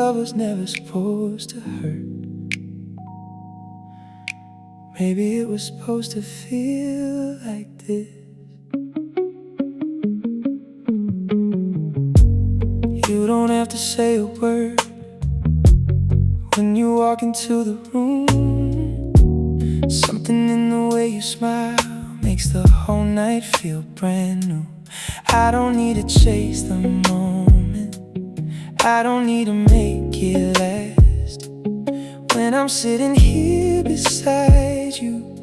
love was never supposed to hurt. Maybe it was supposed to feel like this. You don't have to say a word when you walk into the room. Something in the way you smile makes the whole night feel brand new. I don't need to chase the moment, I don't need to make it last. When I'm sitting here beside you,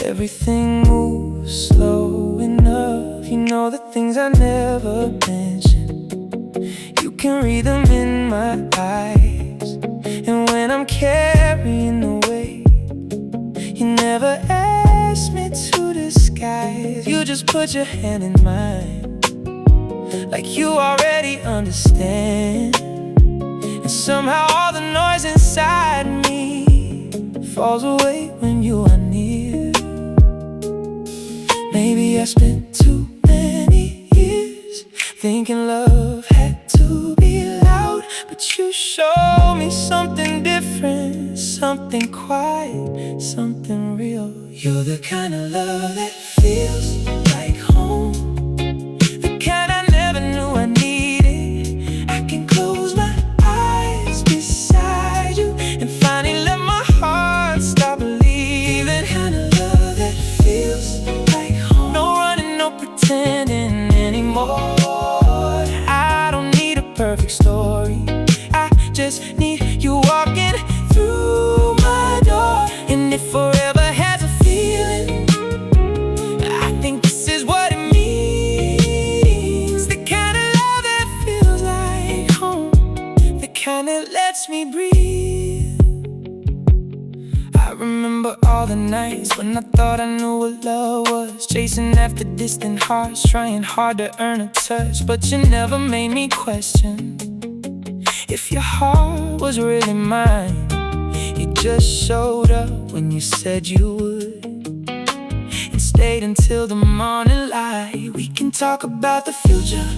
everything moves slow enough. You know the things I never mention, you can read them in my eyes. And when I'm carrying the weight, you never ask me to disguise. You just put your hand in mine, like you already understand. And somehow all the noise inside me falls away when you are near. Maybe I spent too many years thinking love had to be loud, but you showed me something different, something quiet, something real. You're the kind of love that feels like home, the kind I never knew I needed. I can close my eyes beside you and finally let my heart stop believing. The kind of love that feels like home, no running, no pretending anymore. I don't need a perfect story, I just need you walking through my door. And if forever has a feeling, I think this is what it means. The kind of love that feels like home, the kind that lets me breathe. I remember all the nights when I thought I knew what love was, chasing after distant hearts, trying hard to earn a touch. But you never made me question if your heart was really mine. You just showed up when you said you would, and stayed until the morning light. We can talk about the future,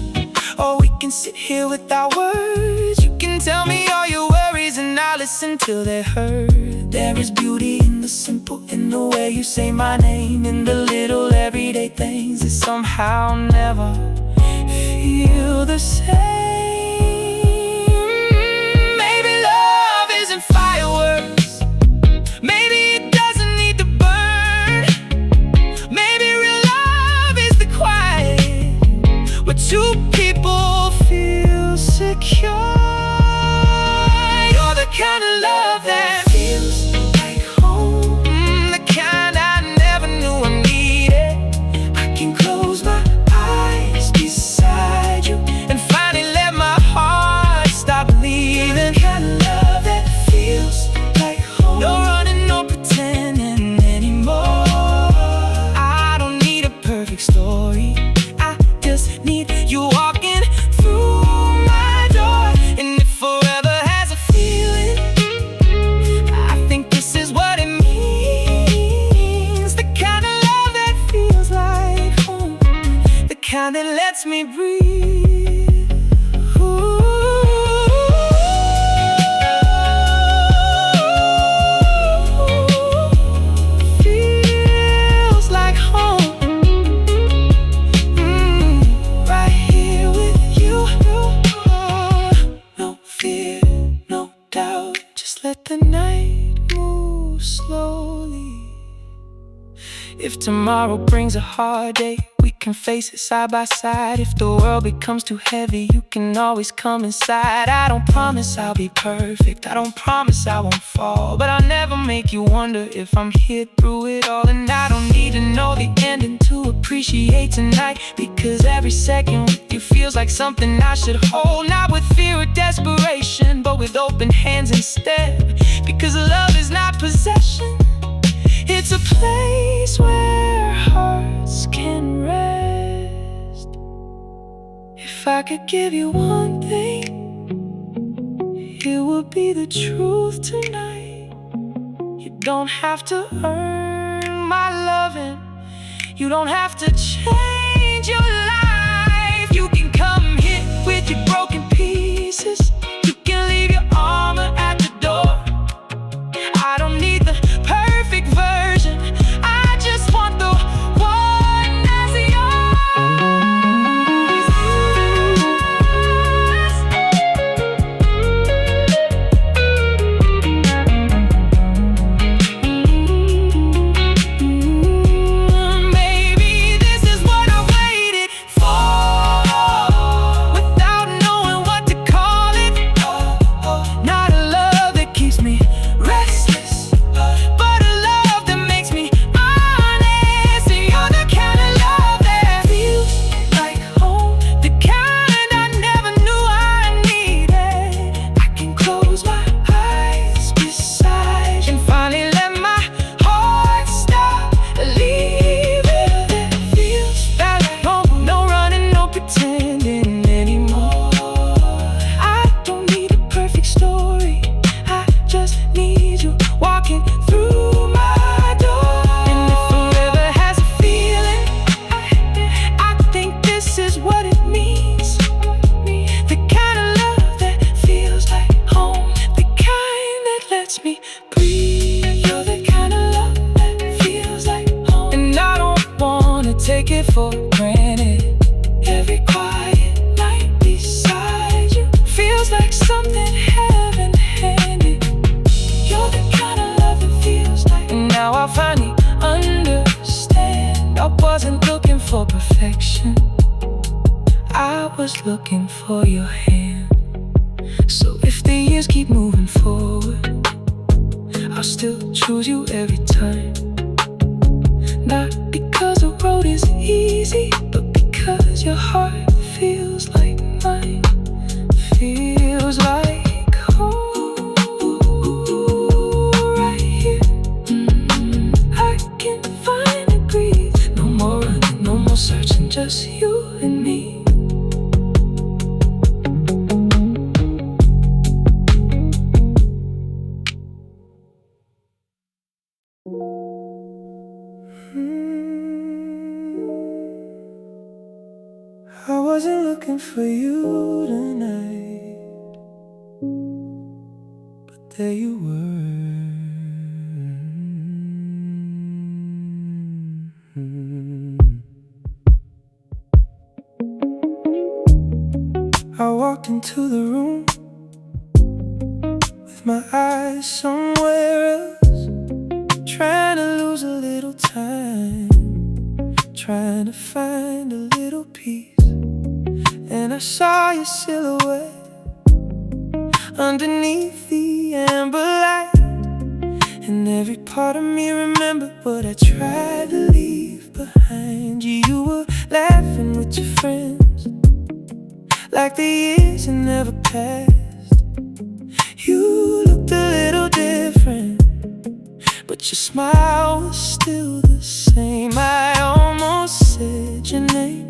or we can sit here without words. You can tell me all your worries and I'll listen till they're heard. There is beauty in the simple, in the way you say my name, in the little everyday things that somehow never feel the same. Maybe love isn't fireworks, maybe it doesn't need to burn. Maybe real love is the quiet, where two people feel secure. You're the kind of love that feels like home, the kind I never knew I needed. I can close my eyes beside you and finally let my heart stop believing. The kind of love that feels like home, no running, no pretending anymore. I don't need a perfect story, I just need you walking through my door. And if forever has a feeling, I think this is what it means. The kind of love that feels like home, the kind that lets me breathe. Ooh. Feels like home, right here with you. No fear, no doubt, just let the night move slowly. If tomorrow brings a hard day, we can face it side by side. If the world becomes too heavy, you can always come inside. I don't promise I'll be perfect, I don't promise I won't fall, but I'll never make you wonder if I'm here through it all. And I don't need to know the ending to appreciate tonight, because every second with you feels like something I should hold. Not with fear or desperation, but with open hands instead. Because love is not possession, it's a place where hearts can rest. If I could give you one thing, it would be the truth tonight. You don't have to earn my loving, you don't have to change your life. You can come here with your broken pieces, you can leave your arms for granted. Every quiet night beside you feels like something heaven handed. You're the kind of love that feels like. And now I finally understand. I wasn't looking for perfection, I was looking for your hand. So if the years keep moving forward, I'll still choose you every time. Not because the road is easy, but because your heart feels like mine. Feels like home right here. I can finally breathe. No more running, no more searching, just you and me. I wasn't looking for you tonight, but there you were. I walked into the room with my eyes somewhere else, trying to lose a little time, trying to find a little peace. And I saw your silhouette underneath the amber light, and every part of me remembered what I tried to leave behind. You were laughing with your friends, like the years had never passed. You looked a little different, but your smile was still the same. I almost said your name,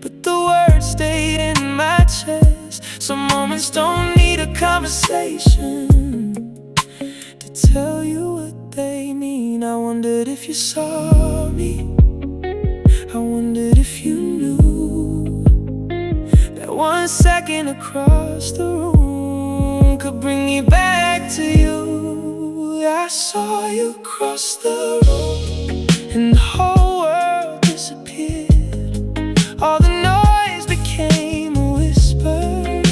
but the words stayed in my chest. Some moments don't need a conversation to tell you what they mean. I wondered if you saw me, I wondered if you knew that 1 second across the room could bring me back to you. I saw you cross the room, and the whole world disappeared. All the noise became a whisper,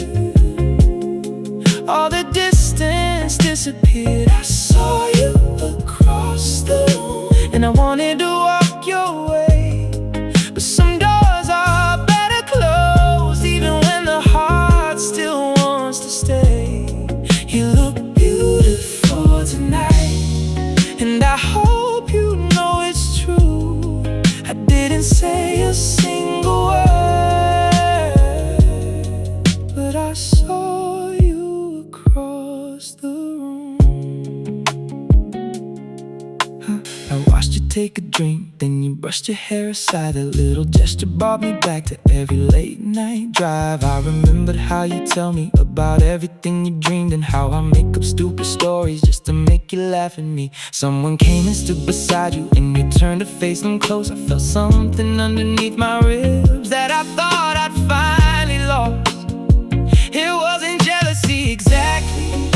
all the distance disappeared. I saw you across the room, and I wanted to walk your way, but some doors are better closed, even when the heart still wants to stay. You look beautiful tonight, and I hope you know it's true. I didn't say a single word, but I saw you across the room. I watched you take a drink, then you brushed your hair aside. That little gesture brought me back to every late night drive. I remembered how you tell me about everything you dreamed, and how I make up stupid stories just to make you laugh at me. Someone came and stood beside you, and you turned to face them close. I felt something underneath my ribs that I thought I'd finally lost. It wasn't jealousy exactly,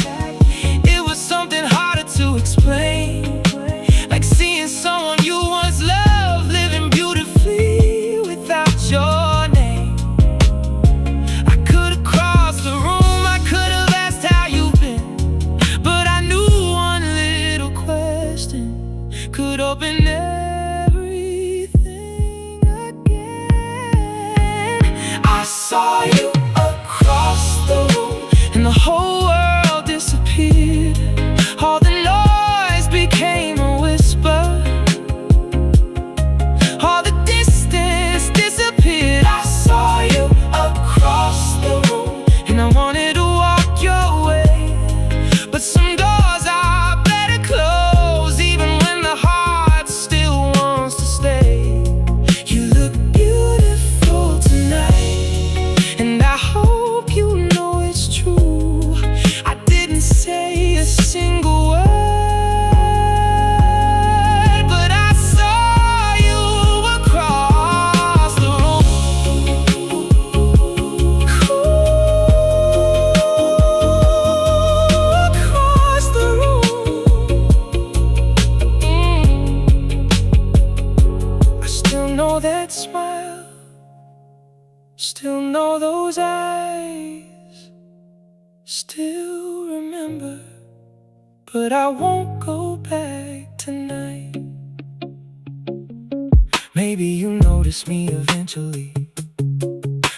it was something harder to explain, like seeing someone you once loved living beautifully without your name. I could have crossed the room, I could have asked how you've been, but I knew one little question could open everything again. I saw you across the room, and the whole world disappeared. All the noise became a whisper, all the distance disappeared. I saw you across the room, and I wanted to walk your way, but some doors are better closed, even when the heart still wants to stay. You look beautiful tonight, and I know that smile, still know those eyes, still remember. But I won't go back tonight. Maybe you notice me eventually.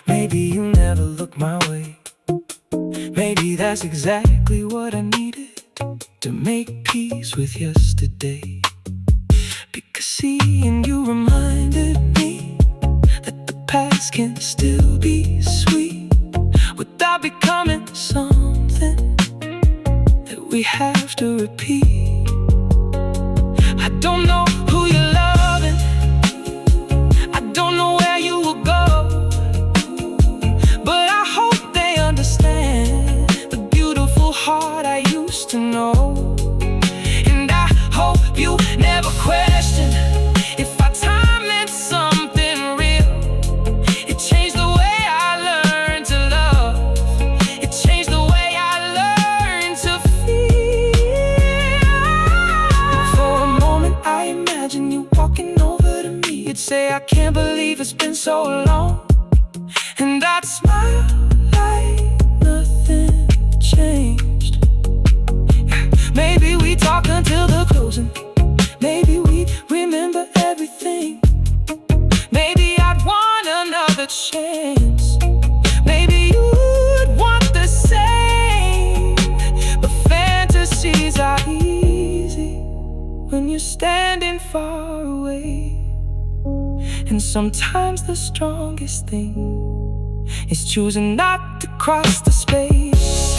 Maybe you never look my way. Maybe that's exactly what I needed to make peace with yesterday. Because seeing you reminded me that the past can still be sweet without becoming something that we have to repeat. I don't know who you're loving, I don't know where you will go, but I hope they understand the beautiful heart I used to know. And I hope you never question if our time meant something real. It changed the way I learned to love, it changed the way I learned to feel. For a moment I imagine you walking over to me. You'd say, I can't believe it's been so long. And I'd smile like nothing changed. Maybe we talk until the closing, maybe we remember everything. Maybe I'd want another chance, maybe you'd want the same. But fantasies are easy when you're standing far away. And sometimes the strongest thing is choosing not to cross the space.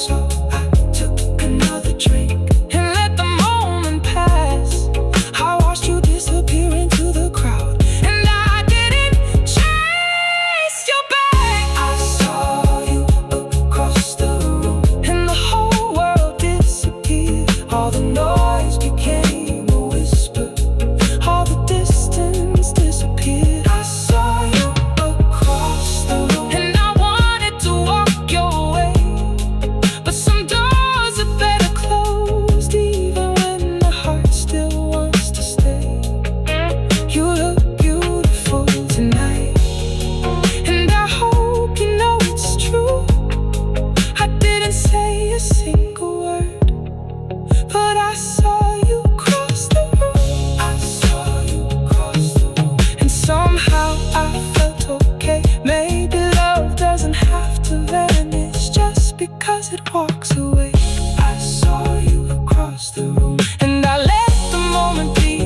So I took another drink and let the moment pass. I watched you disappear into the crowd, and I didn't chase you back. I saw you across the room, and the whole world disappeared. All the noise became a whisper, all the distance disappeared. I saw you across the room, and I wanted to walk your way, but some doors are better closed, even when the heart still wants to stay. You look beautiful tonight, and I hope you know it's true. I didn't say a single word, but I saw you cross the room. I saw you cross the room, and somehow I felt okay. Maybe love doesn't have to vanish just because it walks away. I saw you across the room, and I let the moment be.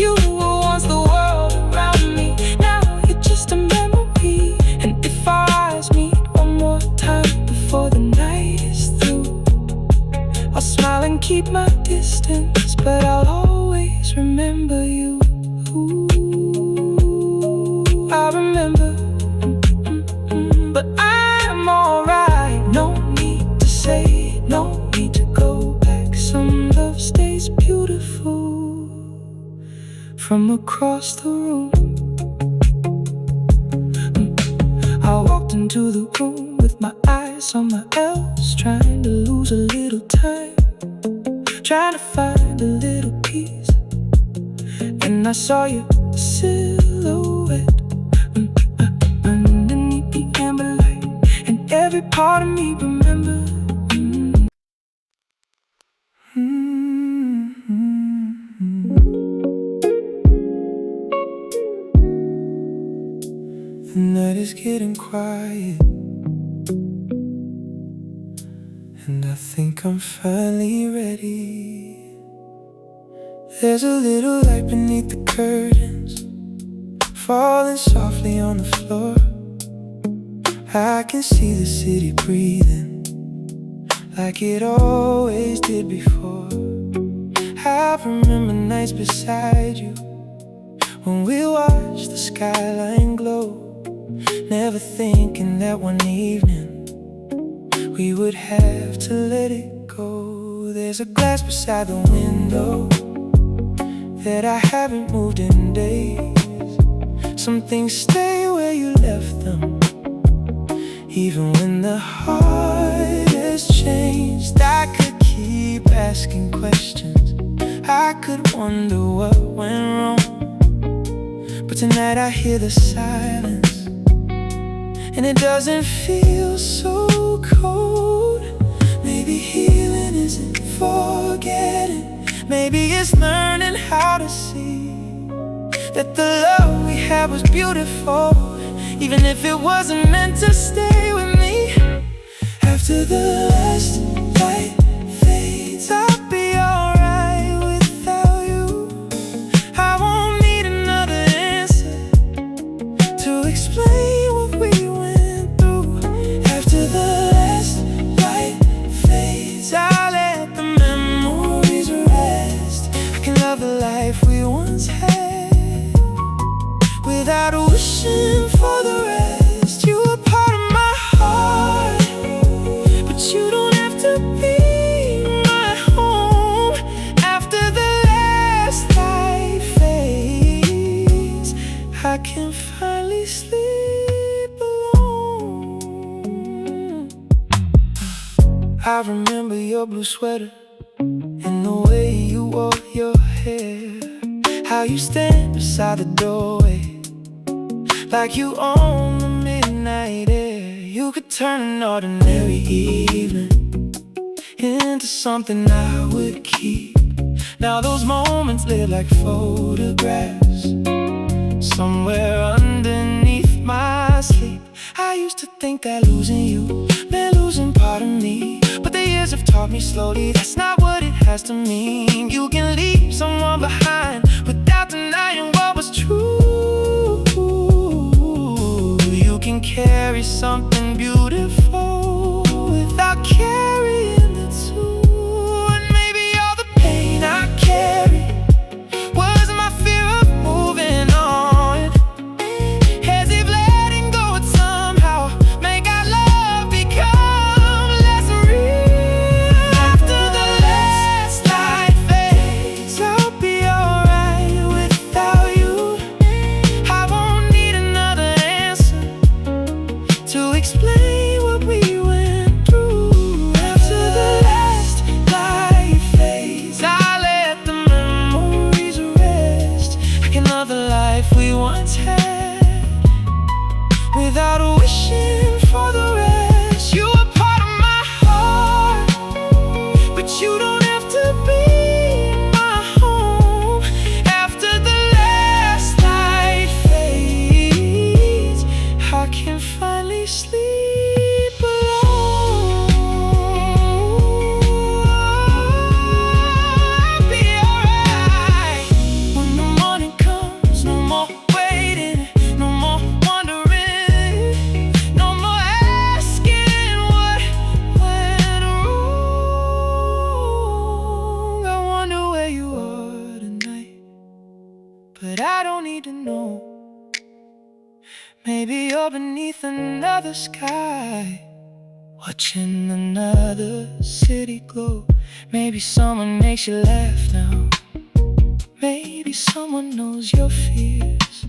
You were once the world around me, now you're just a memory. And if our eyes meet one more time before the night is through, I'll smile and keep my distance, but I'll always remember you. I remember, but I'm alright. No need to say it, no need to go back. Some love stays beautiful from across the room. I walked into the room with my eyes on my else, trying to lose a little time, trying to find a little peace. And I saw your silhouette underneath the amber light, and every part of me remembered. The night is getting quiet, and I think I'm finally ready. There's a little light beneath the curtains, falling softly on the floor. I can see the city breathing like it always did before. I remember nights beside you when we watched the skyline glow, never thinking that one evening we would have to let it go. There's a glass beside the window that I haven't moved in days. Some things stay where you left them, even when the heart has changed. I could keep asking questions I could wonder what went wrong, but tonight I hear the silence, and it doesn't feel so cold. Maybe healing isn't forgetting, maybe it's learning how to see that the love we had was beautiful, even if it wasn't meant to stay with me. After the last light fades, I'll be alright without you. I won't need another answer to explain what we went through. After the last light fades, I'll let the memories rest. I can love the life we once had without wishing for the rest. You were part of my heart, but you don't have to be my home. After the last light fades, I can finally sleep alone. I remember your blue sweater and the way you wore your hair, how you stand beside the doorway like you own the midnight air. You could turn an ordinary evening into something I would keep. Now those moments live like photographs somewhere underneath my sleep. I used to think that losing you meant losing part of me, but the years have taught me slowly that's not what it has to mean. You can leave someone behind without denying what was true. You can carry something beautiful without carrying the two. And maybe all the pain I carry was my fear of moving on, as if letting go would somehow make our love become less real. After the last light fades, I'll be alright without you. I won't need another answer to explain what we went through. After the last light fades, I let the memories rest. I can love the life we once had without wishing for the rest. You are part of my heart, but you don't have to be my home. After the last light fades, I can finally sleep alone. I'll be alright when the morning comes. No more waiting, no more wondering, no more asking what went wrong. I wonder where you are tonight, but I don't need to know. Maybe you're beneath another sky, watching another city glow. Maybe someone makes you laugh now, maybe someone knows your fears.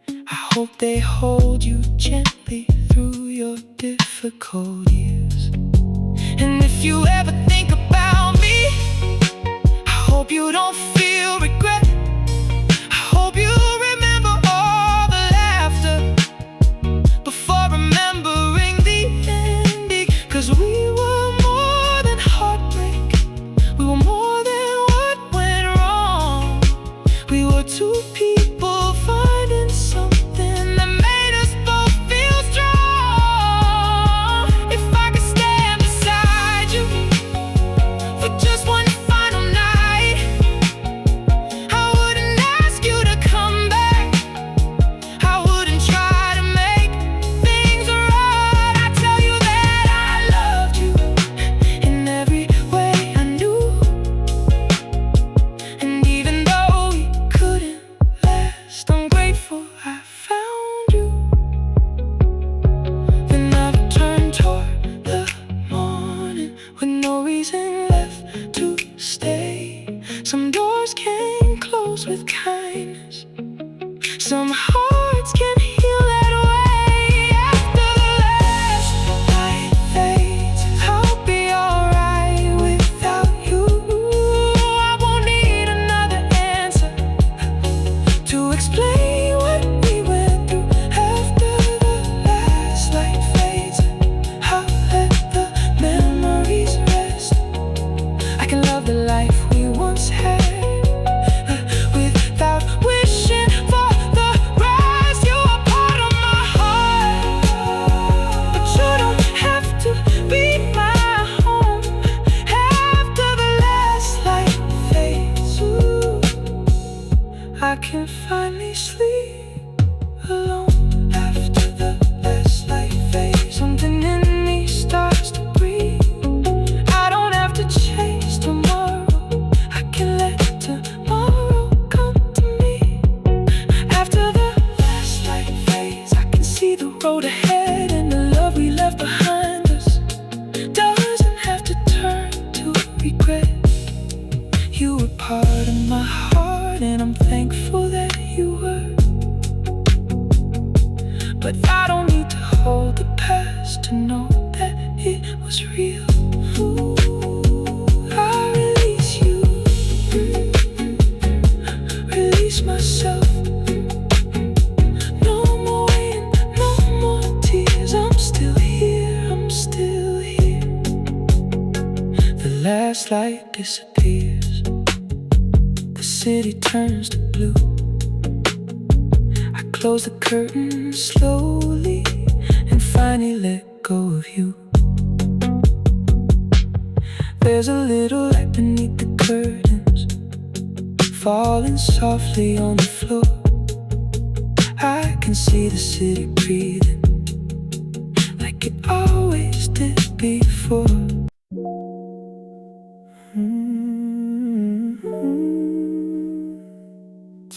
I hope they hold you gently through your difficult years. And if you ever think about me, I hope you don't feel regret. I hope you remember all the laughter before remembering the ending. 'Cause we were more than heartbreak, we were more than what went wrong. We were two people finding something that made us both feel strong. If I could stand beside you for just one final night, I wouldn't ask you to come back, I wouldn't try to make things right. I tell you that I loved you in every way I knew. And even though we couldn't last, I'm grateful I found you. Then I've turned toward the morning with no reason left to stay. Some doors can close with kindness, some hearts can heal that way. After the last light fades, I'll be alright without you. I won't need regret. You were part of my heart, and I'm thankful that you were. But I don't need to hold the past to know that it was real. Ooh, I release you, release myself. No more waiting, no more tears. I'm still here, I'm still here. The last light disappears, the city turns to blue. I close the curtain slowly and finally let go of you. There's a little light beneath the curtains, falling softly on the floor. I can see the city breathing like it always did before.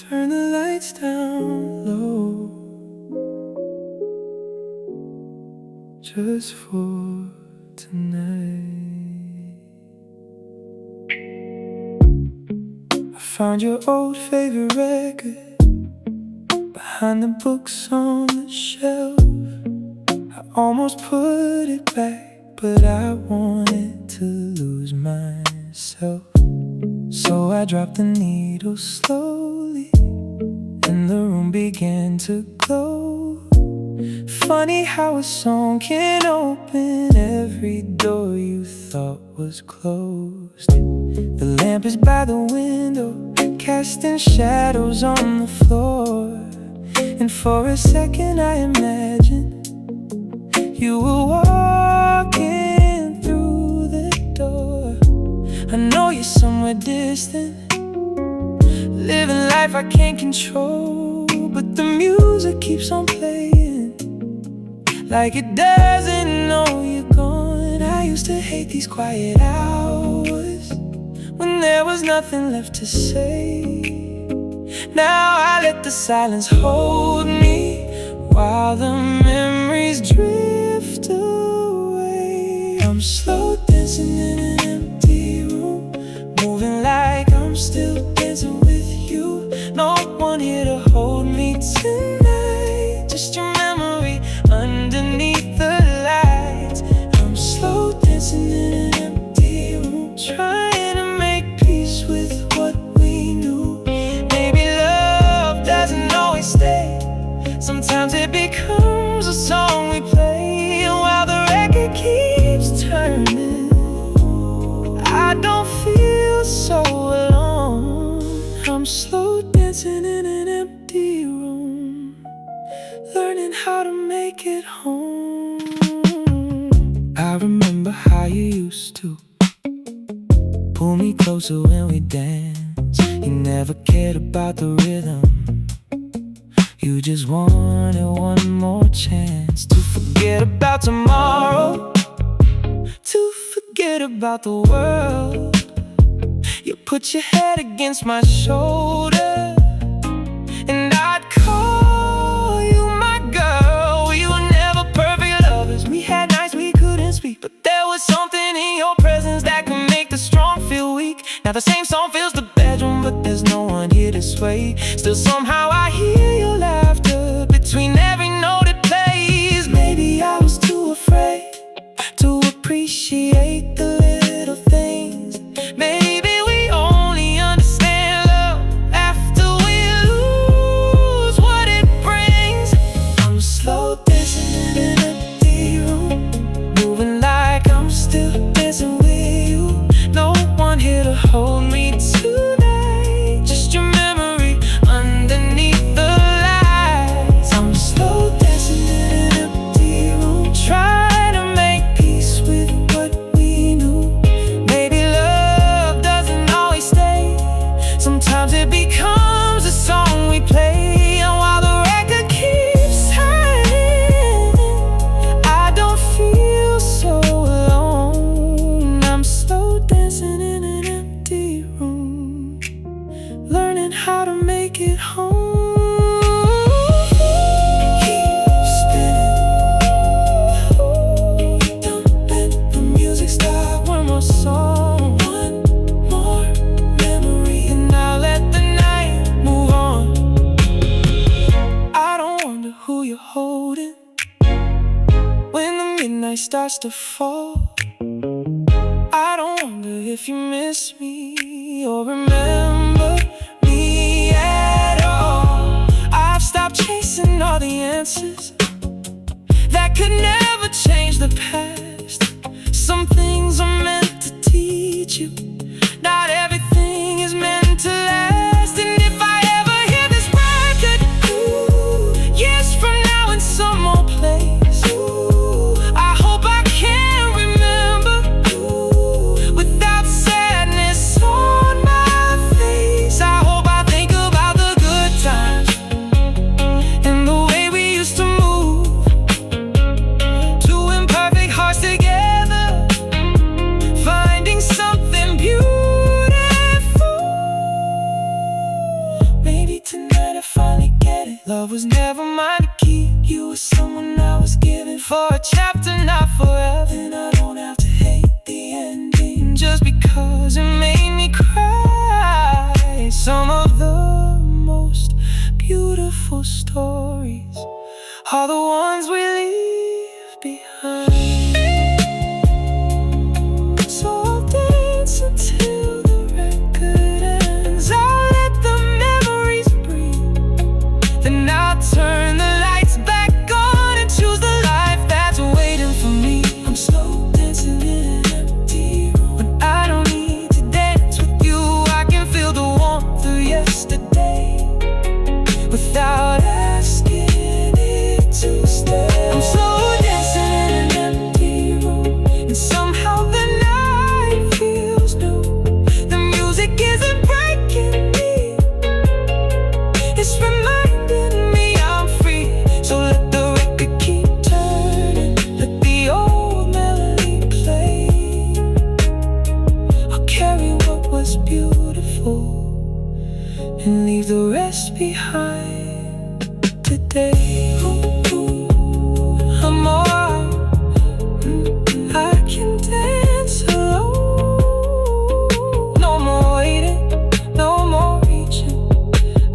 Turn the lights down low, just for tonight. I found your old favorite record behind the books on the shelf. I almost put it back, but I wanted to lose myself. So I dropped the needle slowly, and the room began to glow. Funny how a song can open every door you thought was closed. The lamp is by the window, casting shadows on the floor. And for a second I imagined you were walking through the door. I know you're somewhere distant, living life I can't control, but the music keeps on playing like it doesn't know you're gone. I used to hate these quiet hours when there was nothing left to say. Now I let the silence hold me while the memories drift away. I'm slow dancing in an empty room, moving like I'm still dancing with you. No one here to hold me tonight, just your memory underneath the lights. I'm slow dancing in an empty room, trying to make peace with what we knew. Maybe love doesn't always stay, sometimes it becomes a song we play. And while the record keeps turning, I don't feel so alone. I'm slow dancing in an empty room, learning how to make it home. I remember how you used to pull me closer when we danced. You never cared about the rhythm, you just wanted one more chance to forget about tomorrow, to forget about the world. You put your head against my shoulder, and I'd call you my girl. We were never perfect lovers, we had nights we couldn't speak, but there was something in your presence that could make the strong feel weak. Now the same song fills the bedroom, but there's no one here to sway. Still somehow I hear your laughter between every note it plays. Maybe I was too afraid to appreciate the little things. Maybe we only understand love after we lose what it brings. I'm slow dancing in an empty room, moving like I'm still dancing with you. No one here to hold me tonight, just your memory underneath the lights. I'm slow dancing in an empty room, trying to make peace with what we knew. Maybe love doesn't always stay, sometimes it becomes a song we play. And while the record keeps turning, I don't feel so alone. I'm slow dancing in an empty room. starts to fall. I don't wonder if you miss me or remember me at all. I've stopped chasing all the answers that could never change the past. Some things are meant to teach you, not everything is meant to last. And if I ever hear this record, years from now in some old place, I hope I can remember without sadness on my face. I hope I think about the good times and the way we used to move, two imperfect hearts together, finding something beautiful. Maybe tonight I finally get it. Love was never mine to keep. You were someone I was giving for a chapter, not forever. And I don't have to hate the ending just because it made me cry. Some of the most beautiful stories are the ones we leave behind. So I'll dance until the record ends. I'll let the memories breathe. Then I'll turn the lights back on and choose the life that's waiting for me. I'm slow dancing in an empty room. When I don't need to dance with you, I can feel the warmth of yesterday without asking it to stay. I'm slow dancing in an empty room, and somehow the night feels new. The music isn't breaking me, it's reminding me I'm free. So let the record keep turning, let the old melody play. I'll carry what was beautiful and leave the rest behind today. I'm alright, I can dance alone. No more waiting, no more reaching.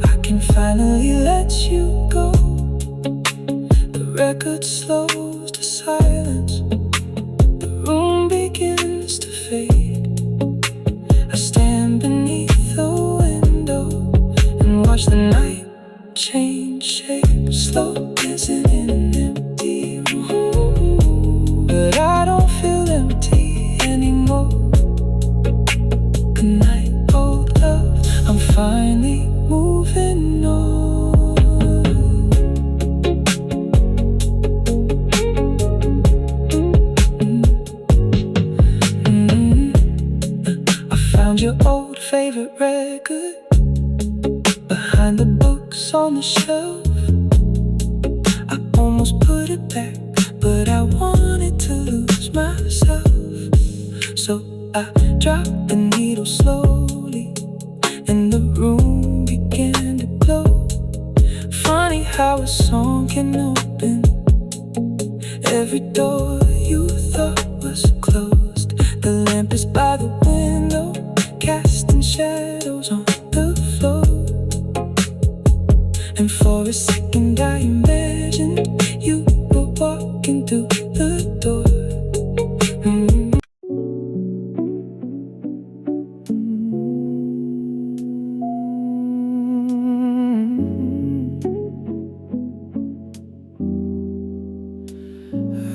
I can finally let you go. The record slows to silence, the room begins to fade. I stand beneath the window and watch the night change shape. Slow dancing in an empty room, but I don't feel empty anymore. Good night, old love, I'm finally moving on. I found your old favorite record behind the books on the shelf. I almost put it back, but I wanted to lose myself. So I dropped the needle slowly, and the room began to glow. Funny how a song can open every door you thought was closed. The lamp is by the window, casting shadows on the floor. And for a second I imagined you were walking through the door.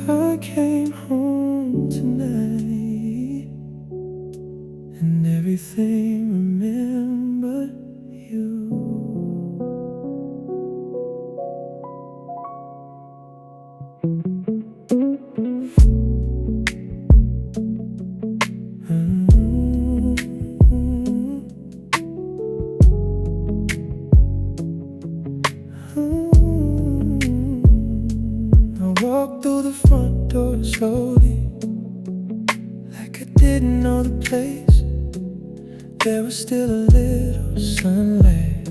I came home tonight and everything remembered you. I walked through the front door slowly, like I didn't know the place. There was still a little sunlight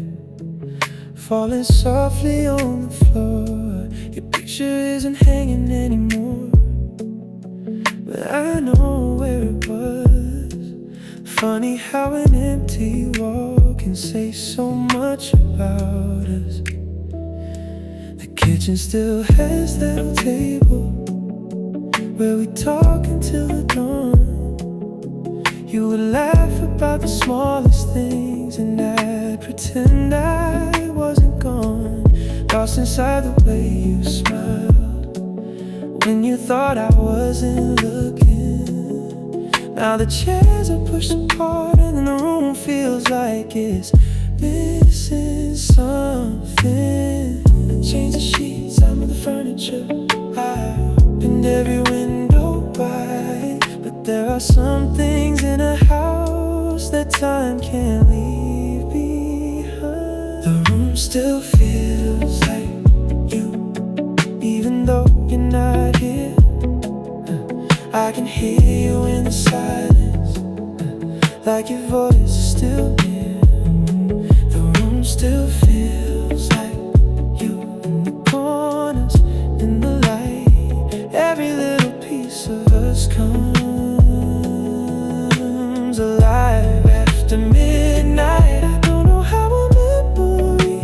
falling softly on the floor. Your picture isn't hanging anymore, but I know where it was. Funny how an empty wall can say so much about us. The kitchen still has that old table where we talk until the dawn. You would laugh about the smallest things, and I'd pretend I wasn't gone, lost inside the way you smiled when you thought I wasn't looking. Now the chairs are pushed apart and the room feels like it's missing something. I changed the sheets, I moved the furniture, I opened every window wide. But there are some things in a house that time can't leave behind. The room still feels like you, even though you're not here. I can hear you in the silence, like your voice is still near. The room still feels like you, in the corners, in the light. Every little piece of us comes alive after midnight. I don't know how a memory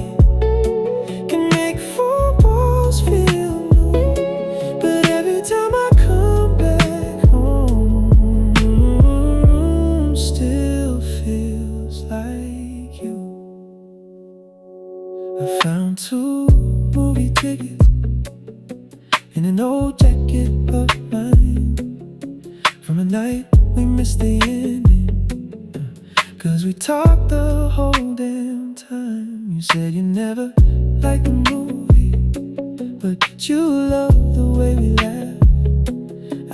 can make four walls feel new, but every time I come back home, the room still feels like you. I found 2 movie tickets in an old jacket of mine, from a night we missed the ending, 'cause we talked the whole damn time. You said you never liked the movie, but you loved the way we laughed.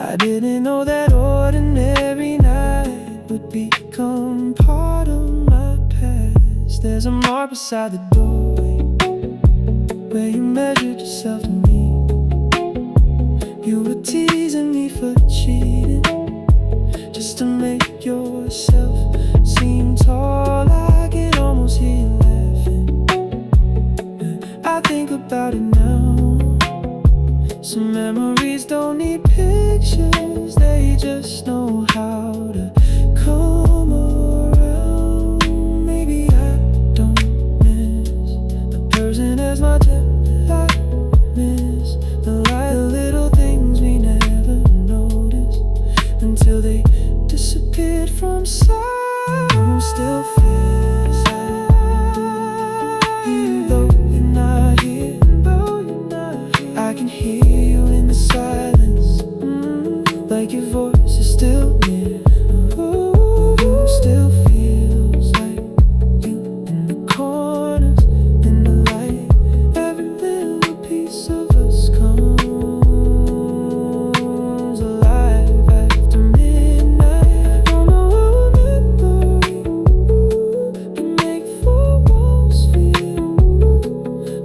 I didn't know that ordinary night would become part of my past. There's a mark beside the doorway where you measured yourself to me. You were teasing me for cheating, just to make yourself seem tall. I can almost hear you laughing. I think about it now. Some memories don't need pictures, they just know how to come around. Maybe I don't miss the person as much as I miss the light, the little things we never noticed until they disappeared from sight. The room still feels like, even though you're not here. I can hear you in the silence, like your voice is still near. The room still feels like you, in the corners, in the light. Every little piece of us comes alive after midnight. I don't know how a memory can make four walls feel,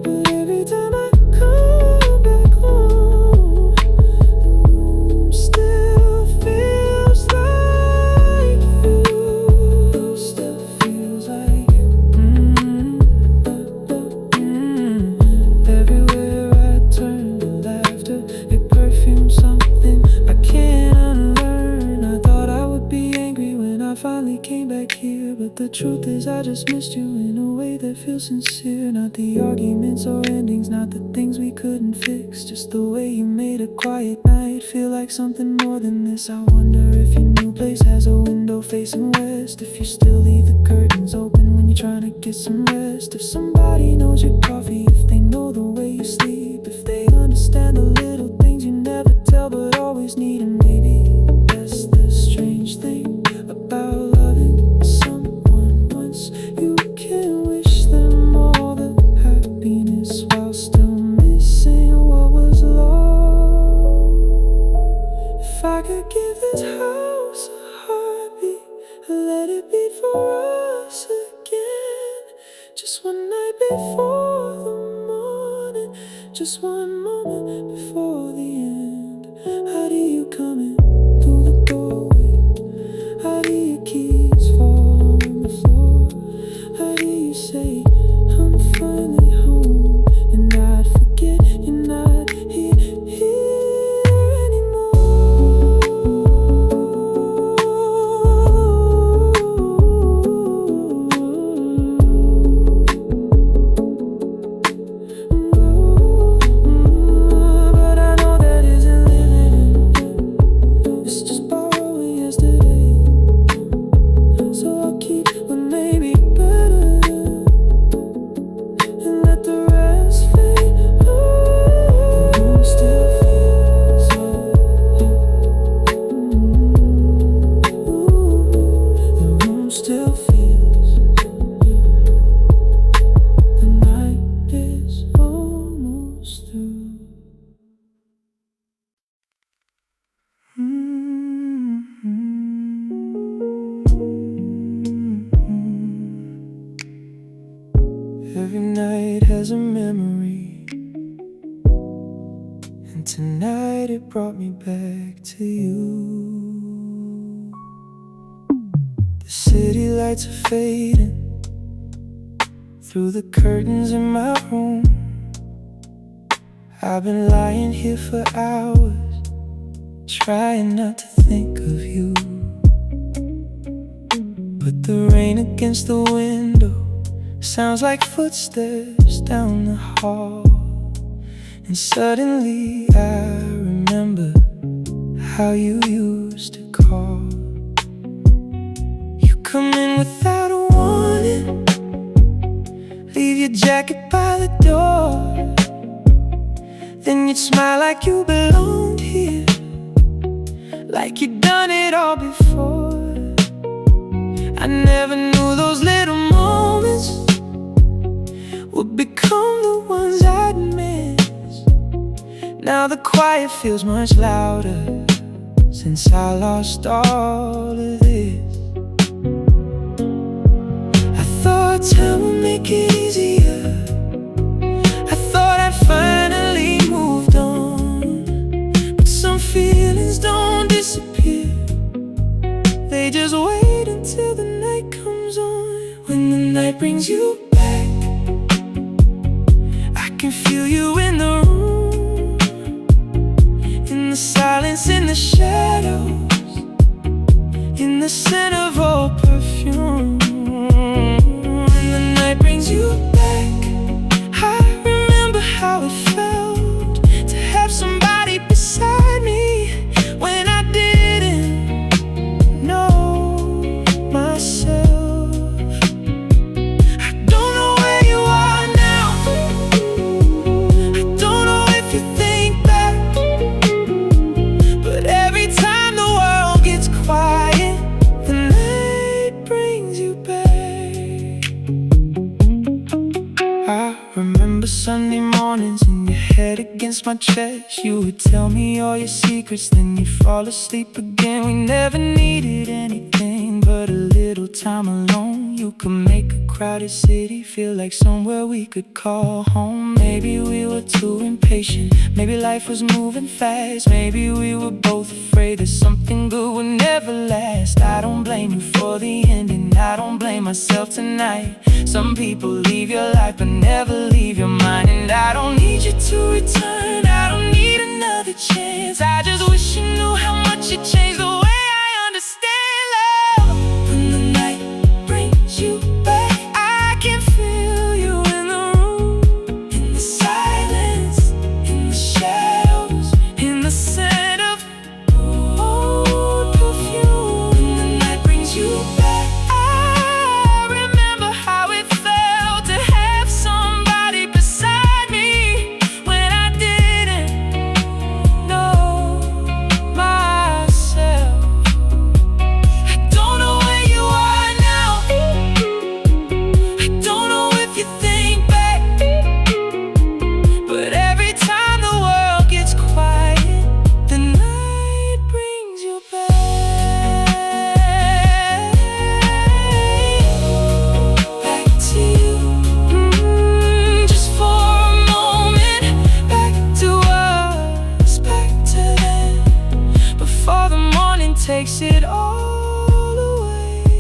but every time I come back home, the room still feels like you. Still feels like you. Everywhere I turn, the laughter, it perfumes something I can't unlearn. I thought I would be angry when I finally came back here, but the truth is I just missed you in a way that feels sincere. Not the arguments or endings, not the things we couldn't fix, just the way you made a quiet night feel like something more than this. I wonder if your new place has a window facing west, if you still leave the curtains open when you're trying to get some rest, if somebody knows your coffee, if they know the way you sleep, if they understand the little things you never tell but always need. And maybe that's the strange thing about loving someone once. You can wish them all the happiness while still missing what was lost. If I could give this house a heartbeat and let it beat for us again, just one night before the morning, just one moment before the end. How do you come in through the doorway? How do your keys fall on the floor? How do you say I'm finally home and I'd forget you're not here anymore? But I know still feels. The night is almost through. Every night has a memory, and tonight it brought me back to you. The city lights are fading through the curtains in my room. I've been lying here for hours, trying not to think of you. But the rain against the window sounds like footsteps down the hall. And suddenly I remember how you used to call. You come in without a warning, leave your jacket by the door. Then you'd smile like you belonged here, like you'd done it all before. I never knew those little moments would become the ones I'd miss. Now the quiet feels much louder since I lost all of this. I thought time would make it easier. I thought I'd finally moved on. But some feelings don't disappear, they just wait until the night comes on. When the night brings you back, I can feel you in the room, in the silence, in the shadows, in the scent of old perfume. When the night brings you back, I remember how it felt to have somebody beside me when I didn't know myself. I don't know where you are now, I don't know if you think back, but every time the world gets quiet, the night brings you back. I remember Sunday mornings and your head against my chest. You would tell me all your secrets, then you'd fall asleep again. We never needed anything but a little time alone. You could make a crowded city feel like somewhere we could call home. Maybe we were too impatient, maybe life was moving fast. Maybe we were both afraid that something good would never last. I don't blame you for the ending, I don't blame myself tonight. Some people leave your life but never leave your mind. And I don't need you to return, I don't need another chance. I just wish you knew how much it changed the way I understand love. When the night brings you back, I can feel you in the room, in the silence, in the shadows, in the scent of old perfume. When the night brings you back, I remember how it felt to have somebody beside me when I didn't know myself. I don't know where you are now, I don't know if you think back, but every time the world gets quiet, the night brings you back. Back to you, just for a moment. Back to us, back to then, before the morning takes it all away.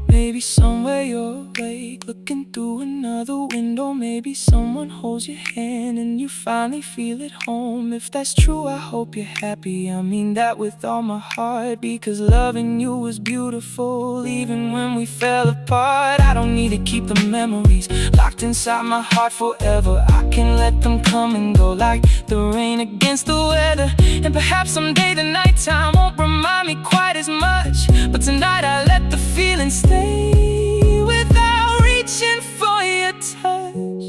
Maybe somewhere you're awake, looking through another window. Maybe someone holds your hand and you finally feel at home. If that's true, I hope you're happy. I mean that with all my heart, because loving you was beautiful even when we fell apart. I don't need to keep the memories locked inside my heart forever. I can let them come and go like the rain against the weather. And perhaps someday the nighttime won't remind me quite as much, but tonight I let the feeling stay without reaching for your touch.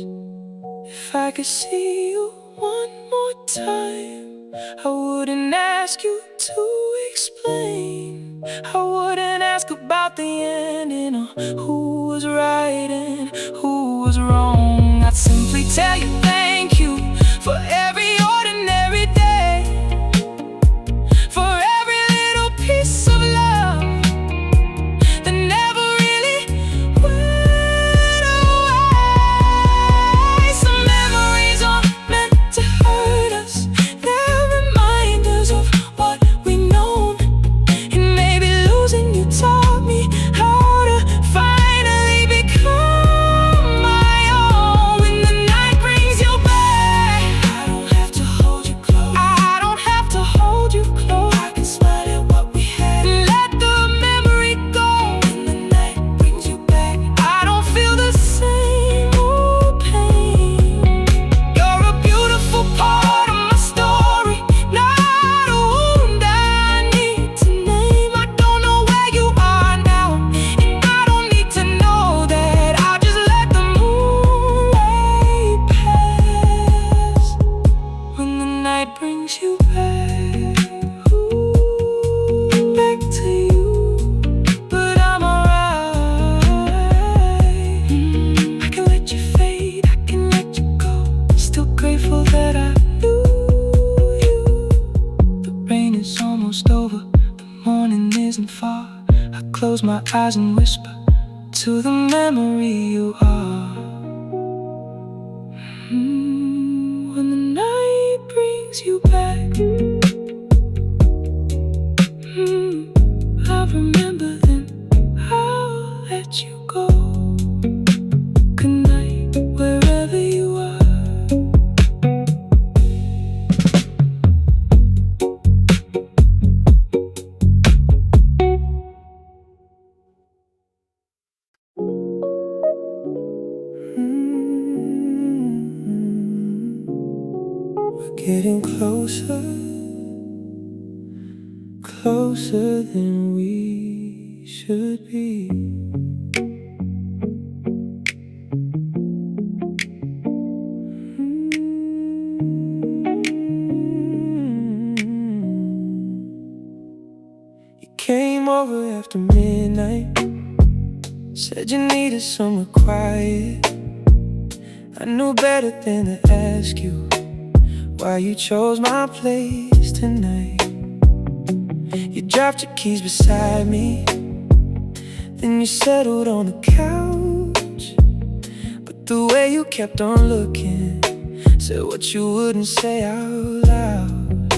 If I could see you one more time, I wouldn't ask you to explain, I wouldn't ask ask about the ending or who was right and who was wrong. I'd simply tell you thank you for every ordinary day, for every little piece of love that never really went away. Some memories are meant to hurt us, they're reminders of what we know. And maybe losing you taught me how to finally become my own. When the night brings you back, I don't have to hold you close. I don't have to hold you close. I can smile at what we had and let the memory go. When the night brings you back, I don't feel the same old pain. You're a beautiful part of my story, not a wound I need to name. I don't know where you are now, and I don't need to know that. I'll just let the moonlight pass. When the night brings you back, ooh, back to you, but I'm alright. I can let you fade, I can let you go. Still grateful that I knew you. The rain is almost over, the morning isn't far. I close my eyes and whisper to the memory you are. When the night brings you back, I remember then, I'll let you go. Good night, wherever you are. We're getting closer, closer than we should be. You came over after midnight, said you needed somewhere quiet. I knew better than to ask you why you chose my place tonight. You dropped your keys beside me, then you settled on the couch. But the way you kept on looking said what you wouldn't say out loud.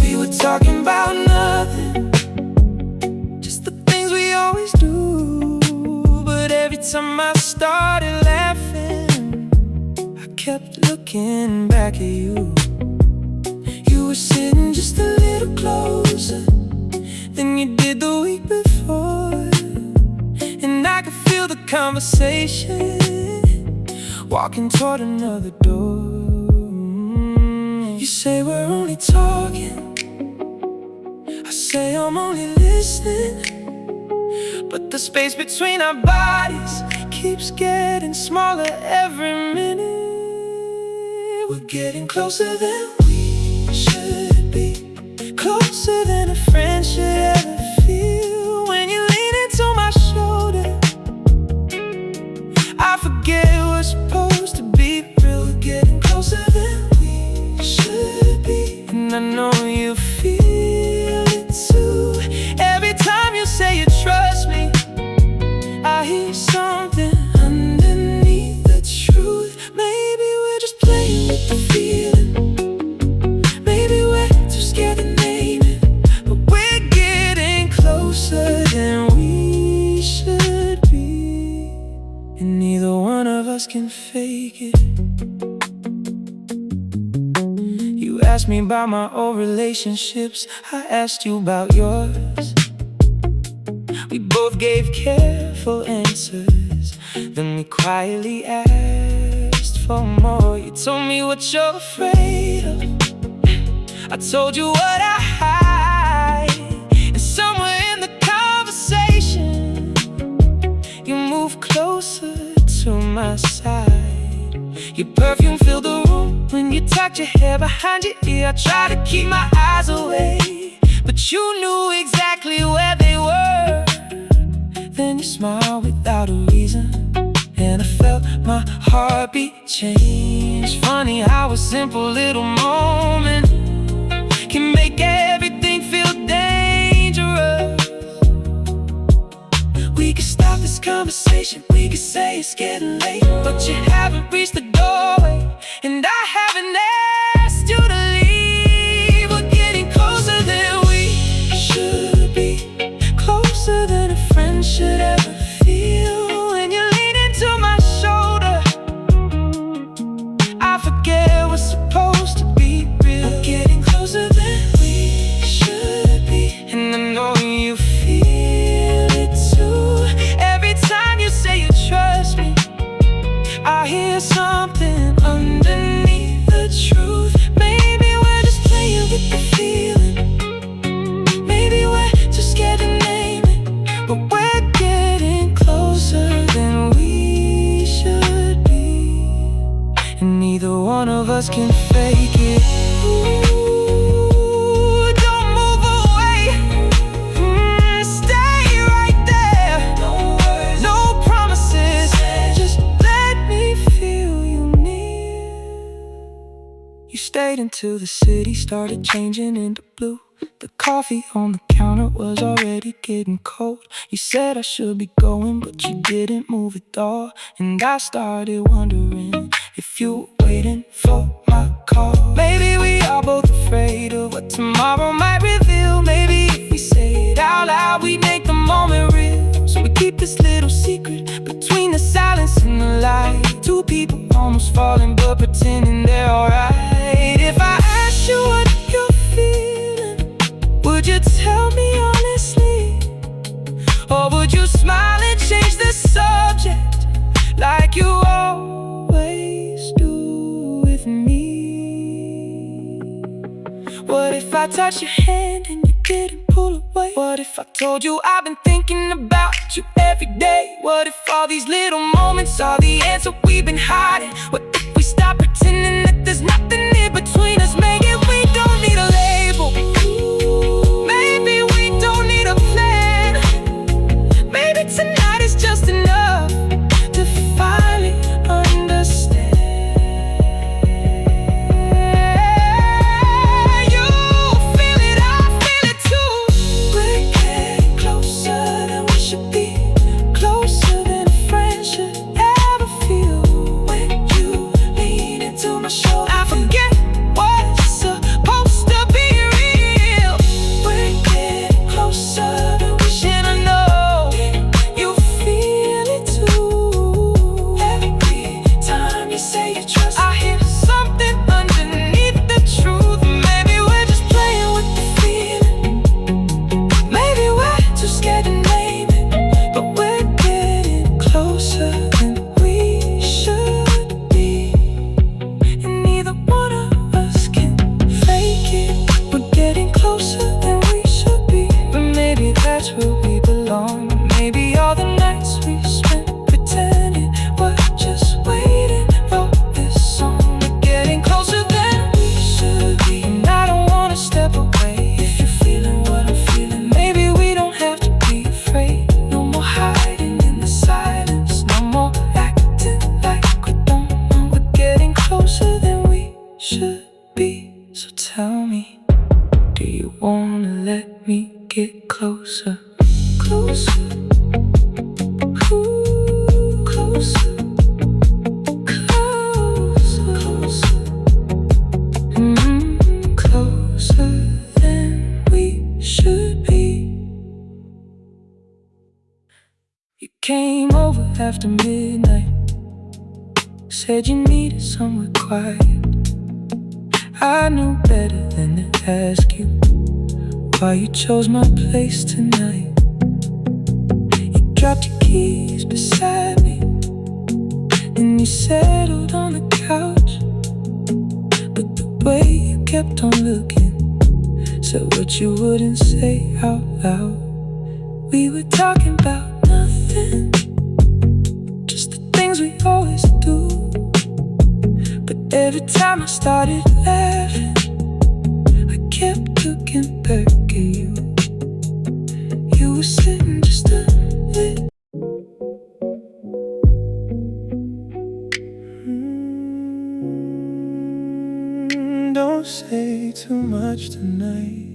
We were talking about nothing, just the things we always do. But every time I started laughing, I kept looking back at you. You were sitting just a little closer than you did the week before, and I could feel the conversation walking toward another door. You say we're only talking, I say I'm only listening, but the space between our bodies keeps getting smaller every minute. We're getting closer than we should be, closer than a friend should ever feel. When you lean into my shoulder, I forget we're supposed to be real. We're getting closer than we should be, and I know you feel it too. Every time you say you trust me, I hear something underneath the truth. Maybe we're just playing with the feeling, maybe we're too scared to name it, but we're getting closer than we should be, and neither one of us can fake it. You asked me about my old relationships, I asked you about yours. We both gave careful answers, then we quietly asked for more. You told me what you're afraid of, I told you what I hide, and somewhere in the conversation you moved closer to my side. Your perfume filled the room when you tucked your hair behind your ear. I tried to keep my eyes away, but but you knew exactly where they were. Then you smiled without a reason, and I felt my heartbeat change. Funny how a simple little moment can make everything feel dangerous. We could stop this conversation, we could say it's getting late, but you haven't reached the doorway, and I haven't asked you to leave. We're getting closer than we should be, closer than a friend should ever feel. And you lean into my shoulder, I forget what's supposed to be real. We're getting closer than we should be, and I know you feel it too. Every time you say you trust me, I hear something underneath the truth. Maybe we're just playing with the feeling, maybe we're just scared to name it, but we're getting closer than we should be, and neither one of us can fake it. Ooh, don't move away, stay right there. No promises, just let me feel you near. You stayed until the city started changing into blue. The coffee on the counter was already getting cold. You said I should be going, but you didn't move at all. And I started wondering if you were waiting for my call. Maybe we are both afraid of what tomorrow might reveal. Maybe if we say it out loud, we make the moment real. So we keep this little secret between the silence and the light. Two people almost falling but pretending they're alright. If I asked you what you're feeling, would you tell me honestly? Or would you smile and change the subject like you always do with me? What if I touched your hand and you didn't pull away? What if I told you I've been thinking about you every day? What if all these little moments are the answer we've been hiding? What if we stop pretending that there's nothing in between us? Maybe we don't need a label, maybe we don't need a plan. Maybe tonight is just enough to finally understand. You feel it, I feel it too. We're getting closer than we should be, closer than a friend should ever feel. When you lean into my shoulder, I forget what's supposed to be real. We're getting closer than we should, and I know you feel it too. Every time you say you trust, I hear something underneath the truth. Maybe we're just playing with the feeling, maybe we're too scared to name it, but we're getting closer than we should be, and neither one of us can fake it. We're getting closer than we should be, but maybe that's where we belong. Maybe all the nights we spent pretending we're just waiting for this song. We're getting closer than we should be, and I don't wanna step away. If you're feeling what I'm feeling, maybe we don't have to be afraid. No more hiding in the silence, no more acting like we don't know. We're getting closer than we should be. So tell me, do you wanna let me get closer? Closer, ooh, closer, closer, closer, closer than we should be. You came over after midnight, said you needed somewhere quiet. I knew better than to ask you why you chose my place tonight. You dropped your keys beside me, and you settled on the couch. But the way you kept on looking said what you wouldn't say out loud. We were talking about nothing, just the things we always do. But every time I started laughing, I kept looking back at you. You were sitting just a bit. Don't say too much tonight.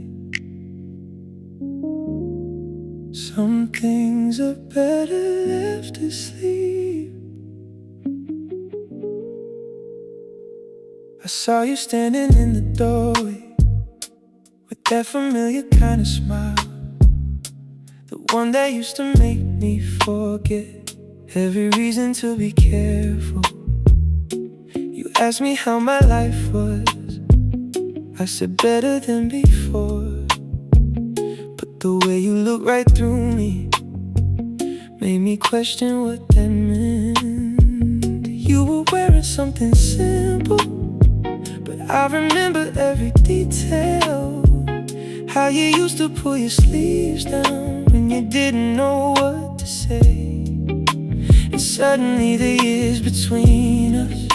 Some things are better left asleep. I saw you standing in the doorway with that familiar kind of smile, the one that used to make me forget every reason to be careful. You asked me how my life was. I said better than before. But the way you looked right through me made me question what that meant. You were wearing something simple, but I remember every detail. How you used to pull your sleeves down when you didn't know what to say. And suddenly the years between us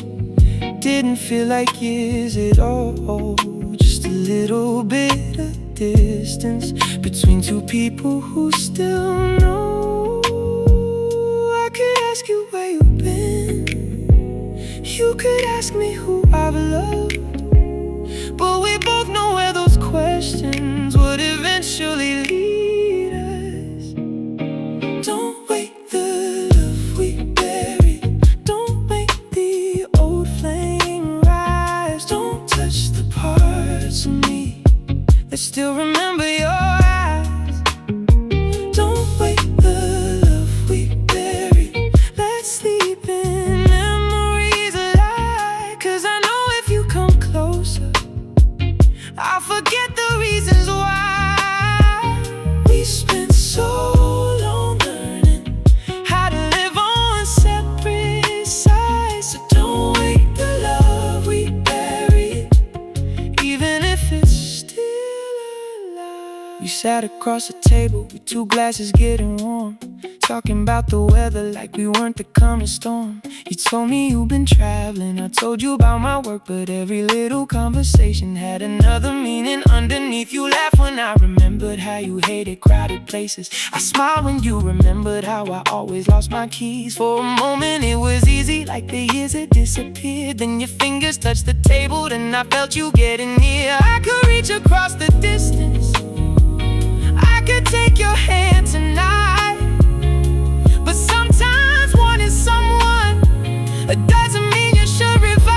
didn't feel like years at all. Just a little bit of distance between two people who still know. I could ask you where you've been, you could ask me who I've loved, but we both know where those questions would eventually lead us. Don't wake the love we buried. Don't make the old flame rise. Don't touch the parts of me that still remember your eyes. Don't wake the love we buried. Let's sleep in memories alive. 'Cause I know if you come closer, I'll forget the reasons why. We spent so long learning how to live on separate sides. So don't wake the love we buried, even if it's still alive. We sat across the table with two glasses getting warm, talking about the weather like we weren't the coming storm. You told me you've been traveling, I told you about my work, but every little conversation had another meaning underneath. You laughed when I remembered how you hated crowded places. I smiled when you remembered how I always lost my keys. For a moment it was easy, like the years had disappeared. Then your fingers touched the table, then I felt you getting near. I could reach across the distance, I could take your hand tonight. But sometimes wanting someone doesn't mean you should revive.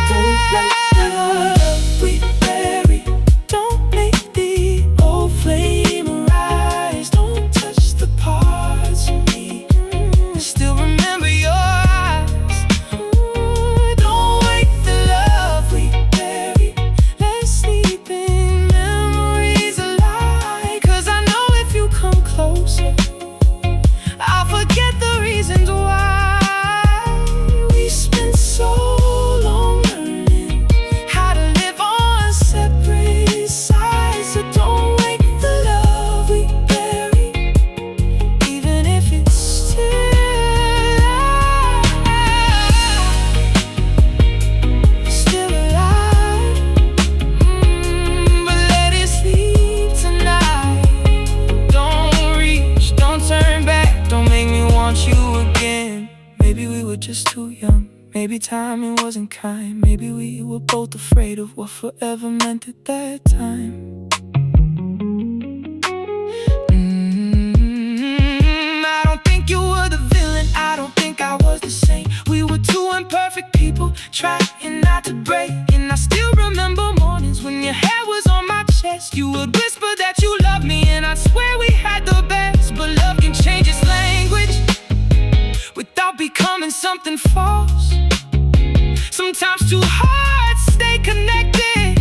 Don't let the love we bury. Don't make the old flame rise. Don't touch the parts of me that still remember your eyes. Don't wake the love we bury. Let's sleep in memories alive. 'Cause I know if you come closer, I'll forget the reasons why. We spent so long learning how to live on separate sides. So don't wake the love we bury, even if it's still alive. But let it sleep tonight. Don't reach, don't turn back, don't make me want you again. Maybe we were just too young, maybe timing wasn't kind. Maybe we were both afraid of what forever meant at that time. I don't think you were the villain, I don't think I was the same. We were two imperfect people trying not to break. And I still remember mornings when your hair was on my chest. You would whisper that you loved me, and I swear we had the best. But love can change its language without becoming something false. Sometimes two hearts stay connected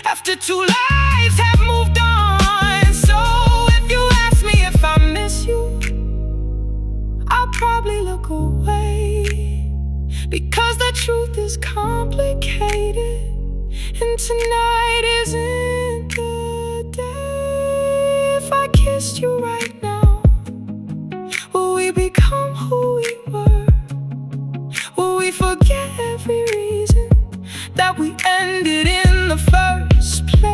after two lives have moved on. So if you ask me if I miss you, I'll probably look away, because the truth is complicated, and tonight isn't the day. If I kissed you right now, will we become who we were? Will we forget every reason that we ended in the first place?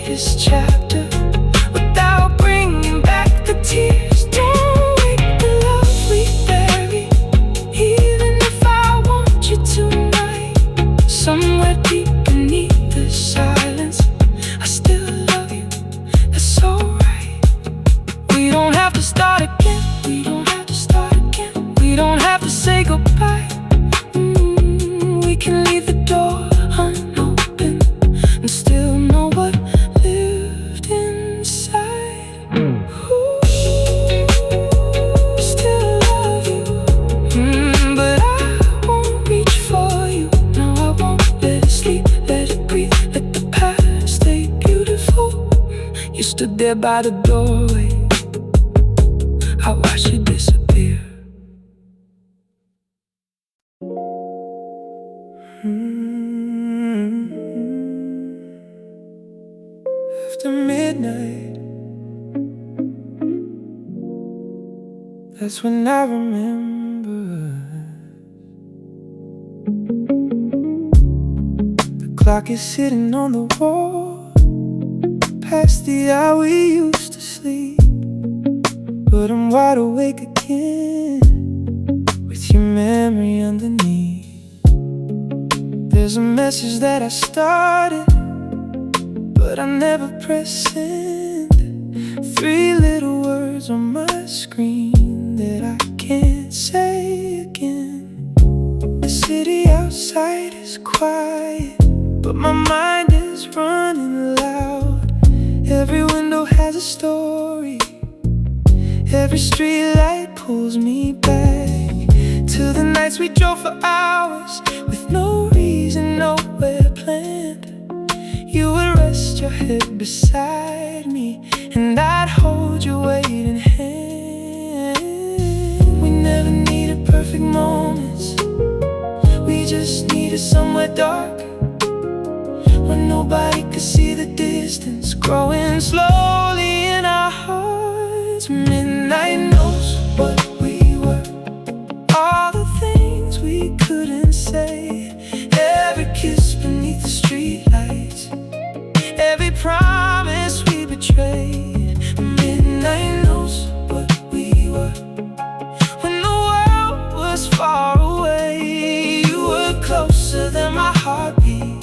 latest chapter without bringing back the tears. Don't wake the love we bury, even if I want you tonight. Somewhere deep beneath the silence, I still love you, that's alright. We don't have to start again, we don't have to start again. We don't have to say goodbye. We can leave the door unopened and still know what lived inside. Ooh, still love you, but I won't reach for you. No, I won't let it sleep, let it breathe, let the past stay beautiful. You stood there by the doorway, I watched you disappear. After midnight, that's when I remember. The clock is sitting on the wall, past the hour we used to sleep. But I'm wide awake again, with your memory underneath. There's a message that I started, but I never pressed send. 3 little words on my screen that I can't say again. The city outside is quiet, but my mind is running loud. Every window has a story, every street light pulls me back to the nights we drove for hours with no reason, nowhere planned. You would rest your head beside me, and I'd hold your waiting hand. We never needed perfect moments, we just needed somewhere dark, where nobody could see the distance growing slowly in our hearts. Midnight knows what we were, all the things we couldn't say. Every kiss beneath the streetlights, every promise we betrayed. Midnight knows what we were, when the world was far away. You were closer than my heartbeat,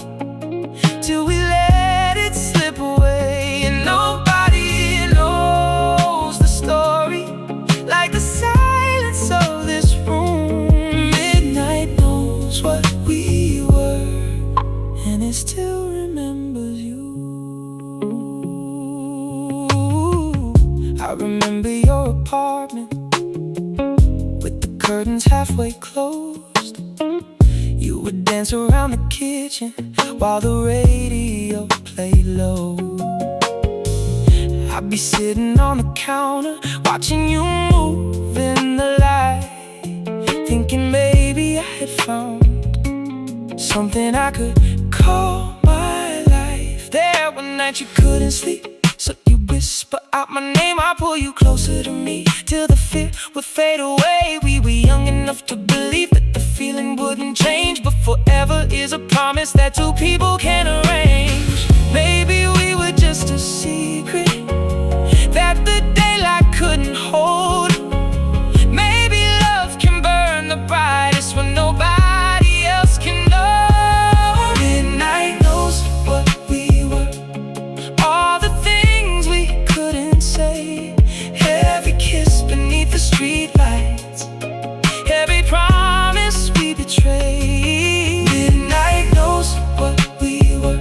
till we let it slip away. And nobody knows the story like the silence of this room. Midnight knows what we were, and it still remembers you. I remember your apartment with the curtains halfway closed. You would dance around the kitchen while the radio played low. I'd be sitting on the counter watching you move in the light, thinking maybe I had found something I could call my life. There one night you couldn't sleep, so you whisper out my name. I pull you closer to me till the fear would fade away. We were young enough to believe that the feeling wouldn't change, but forever is a promise that 2 people can arrange. Maybe we were just a secret that the daylight couldn't hold. Maybe love can burn the brightest when nobody else can know. Midnight knows what we were, all the things we couldn't say. Every kiss beneath the streetlights, every promise we betrayed. Midnight knows what we were,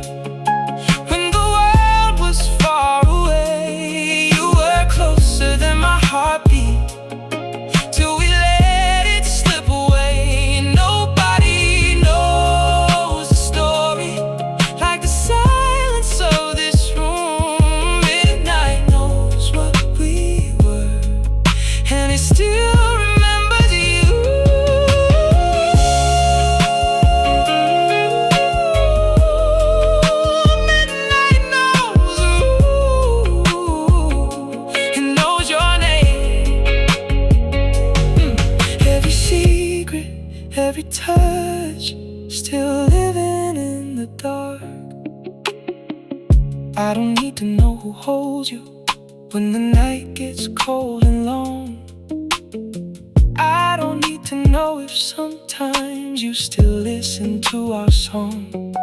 I don't need to know who holds you when the night gets cold and long. I don't need to know if sometimes you still listen to our song.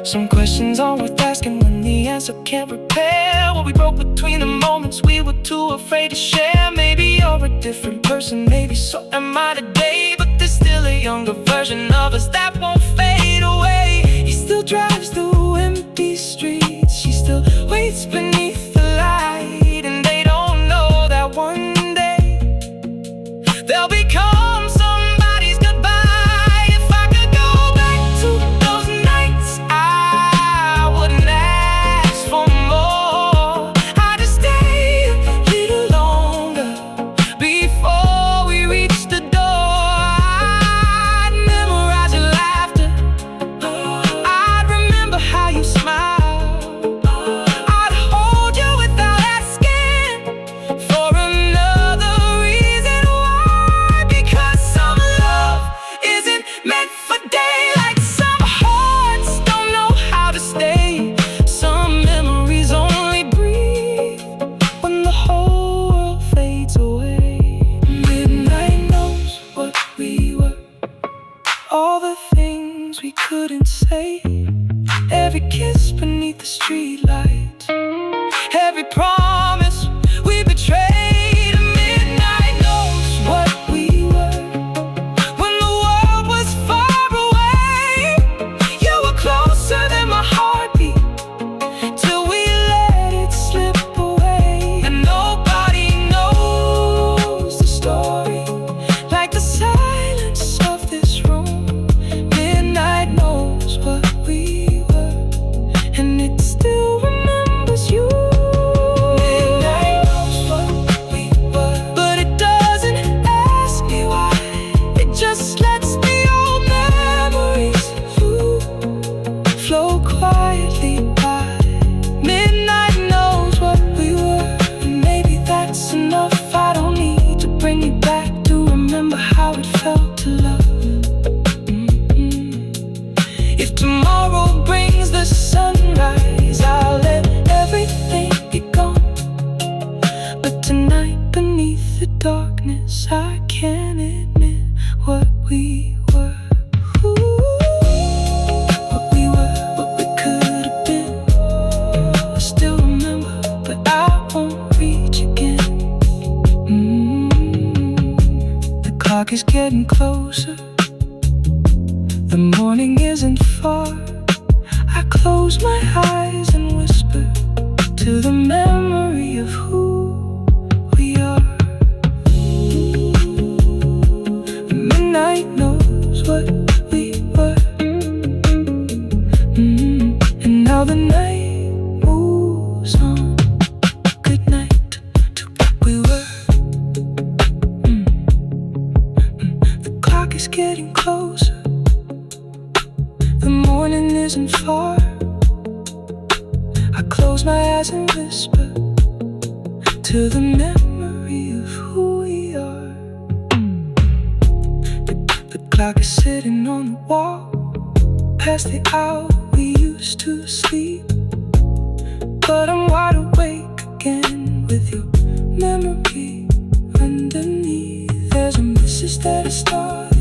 Some questions aren't worth asking when the answer can't repair what we broke between the moments we were too afraid to share. Maybe you're a different person, maybe so am I today, but there's still a younger version of us that won't fade away. He still drives through empty streets, she still waits beneath the light, and they don't know that one day they'll become somebody's goodbye. If I could go back to those nights, I wouldn't ask for more. I'd just stay a little longer before we reach the door. I'd memorize your laughter, I'd remember how you smile. I'd hold you without asking for another reason why. Because some love isn't meant for daylight. Some hearts don't know how to stay. Some memories only breathe when the whole world fades away. Midnight knows what we were, all the things we couldn't say. Every kiss beneath the streetlights, every promise we betrayed. Midnight knows what we were when the world was far away. You were closer than my heartbeat till we let it slip away. And nobody knows the story like the silence of this room. Midnight knows what we were, and it still remembers you. Midnight knows what we were, but it doesn't ask me why. It just lets the old memories flow quietly by. Midnight knows what we were, and maybe that's enough. I don't need to bring you back to remember how it felt to love. If tomorrow brings the sunrise, I'll let everything be gone. But tonight, beneath the darkness, I can't admit what we were. Ooh, what we were, what we could have been. I still remember, but I won't reach again. The clock is getting closer, the morning isn't far. I close my eyes and whisper to the memory of who we are. Midnight knows what we were, and now the night moves on. Good night to what we were. The clock is getting closer, the morning isn't far. I close my eyes and whisper to the memory of who we are. The clock is sitting on the wall, past the hour we used to sleep. But I'm wide awake again with your memory underneath. There's a message that I started.